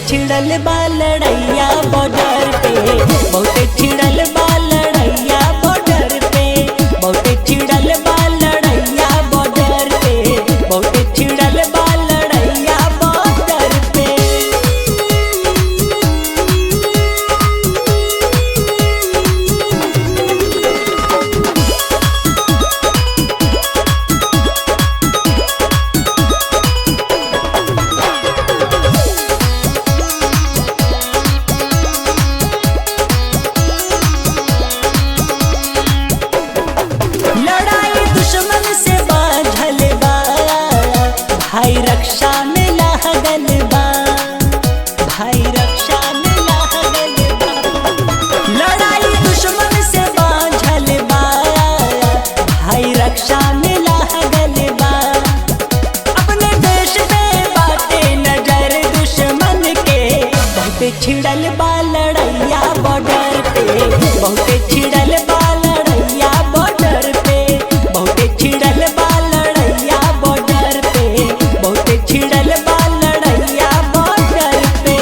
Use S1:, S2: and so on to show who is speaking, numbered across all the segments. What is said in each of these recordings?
S1: छिड़ल बा लड़ैया बॉर्डर पे, बहुते छिड़ल बा लड़ैया बॉर्डर पे, बहुते छिड़ल बा लड़ैया बॉर्डर पे, बहुते छिड़ल बा लड़ैया बॉर्डर पे। भाई रक्षा में लागल बा, भाई रक्षा में लागल बा, लड़ाई दुश्मन से बाझल बा, भाई रक्षा में लागल बा। अपने देश पे बाटे नजर दुश्मन के, बहुते छिड़ल बा लड़ैया बॉर्डर पे, बहुते छिड़ल बा लड़ैया बॉर्डर पे, बहुते छिड़ल बा लड़ैया बॉर्डर पे, बहुते छिड़ल बा लड़ैया बॉर्डर पे।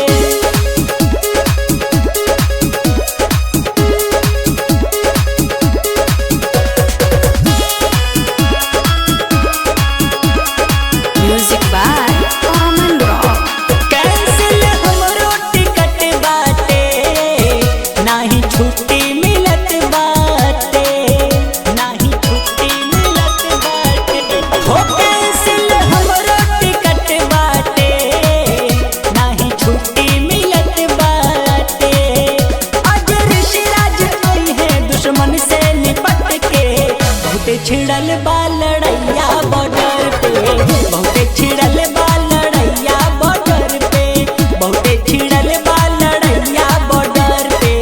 S2: Music by common rock.
S1: Cancel हमरो टिकट बाटे, नाही छुट्टी मिलत बाटे, नाही छुट्टी मिलत बाटे, हो कैंसिल हमरो टिकट बाटे, नाही छुट्टी मिलत बाटे। आज ऋषिराज आई है दुश्मन से निपट के, बहुते छिड़ल बा लड़ैया बॉर्डर पे, बहुते छिड़ल बा लड़ैया बॉर्डर पे, बहुते छिड़ल बा लड़ैया बॉर्डर पे,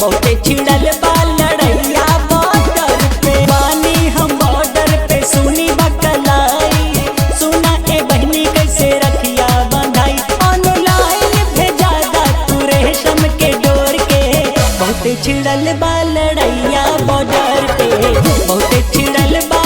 S1: बहुते छिड़ल बा लड़ैया बॉर्डर पे। बानी हम बॉर्डर पे सुनी बकलाई, सुना ए बहनी कैसे रखिया बंधाई, ऑनलाइन भेजा दा तू रेशम के डोर के, बहुते छिड़ल बा लड़ैया बॉर्डर पे, बहुते छिड़ल बा